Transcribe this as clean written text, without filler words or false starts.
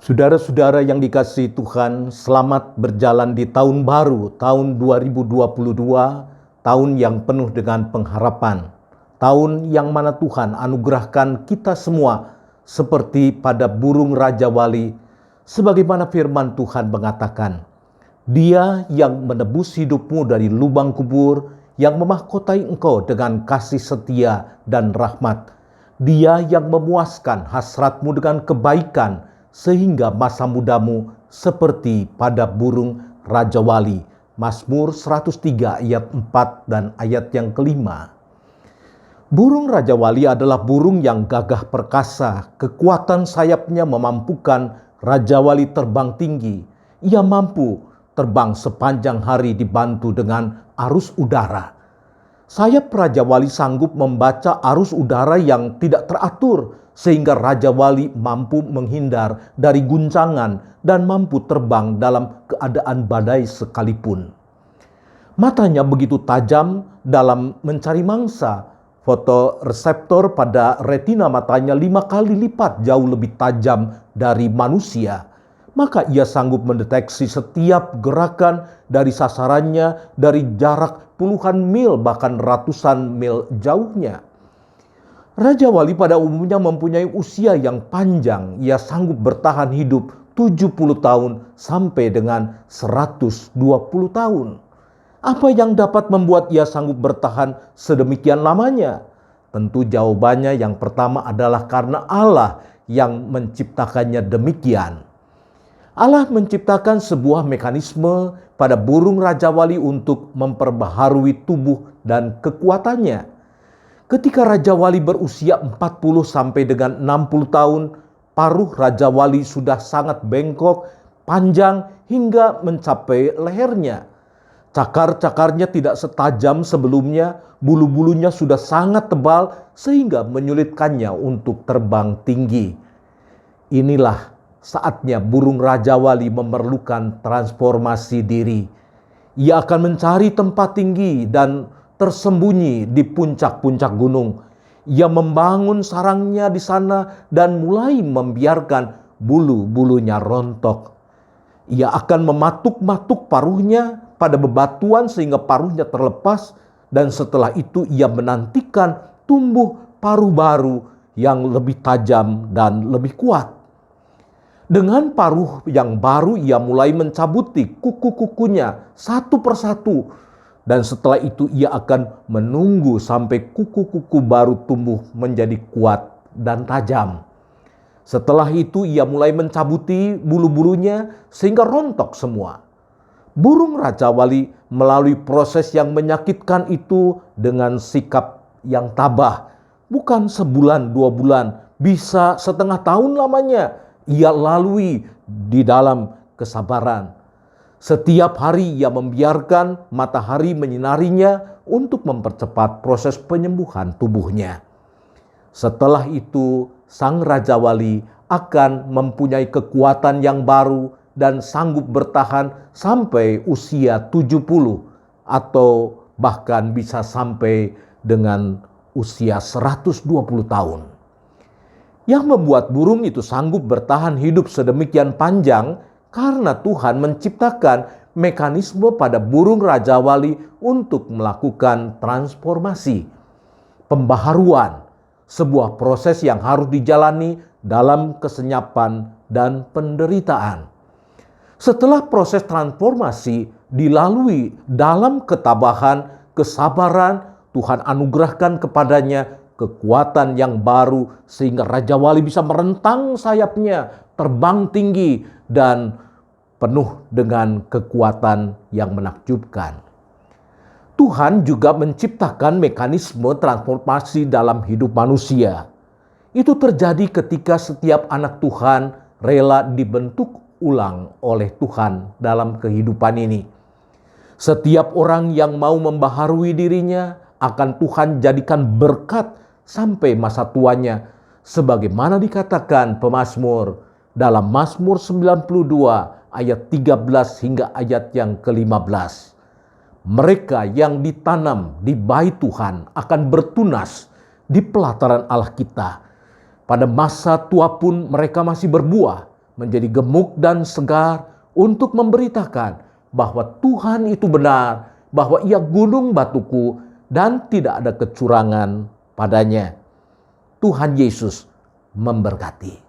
Saudara-saudara yang dikasihi Tuhan, selamat berjalan di tahun baru, tahun 2022, tahun yang penuh dengan pengharapan. Tahun yang mana Tuhan anugerahkan kita semua seperti pada burung Raja Wali, sebagaimana firman Tuhan mengatakan, Dia yang menebus hidupmu dari lubang kubur, yang memahkotai engkau dengan kasih setia dan rahmat. Dia yang memuaskan hasratmu dengan kebaikan, sehingga masa mudamu seperti pada burung Raja Wali. Mazmur 103 ayat 4 dan ayat yang kelima. Burung Raja Wali adalah burung yang gagah perkasa. Kekuatan sayapnya memampukan Raja Wali terbang tinggi. Ia mampu terbang sepanjang hari dibantu dengan arus udara. Sayap Raja Wali sanggup membaca arus udara yang tidak teratur, sehingga Raja Wali mampu menghindar dari guncangan dan mampu terbang dalam keadaan badai sekalipun. Matanya begitu tajam dalam mencari mangsa. Fotoreseptor pada retina matanya 5 kali lipat jauh lebih tajam dari manusia. Maka ia sanggup mendeteksi setiap gerakan dari sasarannya dari jarak puluhan mil bahkan ratusan mil jauhnya. Raja Wali pada umumnya mempunyai usia yang panjang. Ia sanggup bertahan hidup 70 tahun sampai dengan 120 tahun. Apa yang dapat membuat ia sanggup bertahan sedemikian lamanya? Tentu jawabannya yang pertama adalah karena Allah yang menciptakannya demikian. Allah menciptakan sebuah mekanisme pada burung Raja Wali untuk memperbaharui tubuh dan kekuatannya. Ketika Raja Wali berusia 40 sampai dengan 60 tahun, paruh Raja Wali sudah sangat bengkok, panjang hingga mencapai lehernya. Cakar-cakarnya tidak setajam sebelumnya, bulu-bulunya sudah sangat tebal sehingga menyulitkannya untuk terbang tinggi. Inilah saatnya burung Raja Wali memerlukan transformasi diri. Ia akan mencari tempat tinggi dan tersembunyi di puncak-puncak gunung. Ia membangun sarangnya di sana dan mulai membiarkan bulu-bulunya rontok. Ia akan mematuk-matuk paruhnya pada bebatuan sehingga paruhnya terlepas, dan setelah itu ia menantikan tumbuh paruh baru yang lebih tajam dan lebih kuat. Dengan paruh yang baru ia mulai mencabuti kuku-kukunya satu persatu. Dan setelah itu ia akan menunggu sampai kuku-kuku baru tumbuh menjadi kuat dan tajam. Setelah itu ia mulai mencabuti bulu-bulunya sehingga rontok semua. Burung Raja Wali melalui proses yang menyakitkan itu dengan sikap yang tabah. Bukan sebulan, 2 bulan, bisa setengah tahun lamanya ia lalui di dalam kesabaran. Setiap hari ia membiarkan matahari menyinarinya untuk mempercepat proses penyembuhan tubuhnya. Setelah itu, sang Raja Wali akan mempunyai kekuatan yang baru dan sanggup bertahan sampai usia 70 atau bahkan bisa sampai dengan usia 120 tahun. Yang membuat burung itu sanggup bertahan hidup sedemikian panjang karena Tuhan menciptakan mekanisme pada burung Raja Wali untuk melakukan transformasi, pembaharuan, sebuah proses yang harus dijalani dalam kesenyapan dan penderitaan. Setelah proses transformasi dilalui dalam ketabahan, kesabaran, Tuhan anugerahkan kepadanya kekuatan yang baru sehingga Raja Wali bisa merentang sayapnya, terbang tinggi dan penuh dengan kekuatan yang menakjubkan. Tuhan juga menciptakan mekanisme transformasi dalam hidup manusia. Itu terjadi ketika setiap anak Tuhan rela dibentuk ulang oleh Tuhan dalam kehidupan ini. Setiap orang yang mau membaharui dirinya akan Tuhan jadikan berkat sampai masa tuanya, sebagaimana dikatakan pemazmur dalam Mazmur 92 ayat 13 hingga ayat yang ke-15. Mereka yang ditanam di bait Tuhan akan bertunas di pelataran Allah kita. Pada masa tua pun mereka masih berbuah, menjadi gemuk dan segar untuk memberitakan bahwa Tuhan itu benar, bahwa Ia gunung batuku dan tidak ada kecurangan padanya. Tuhan Yesus memberkati.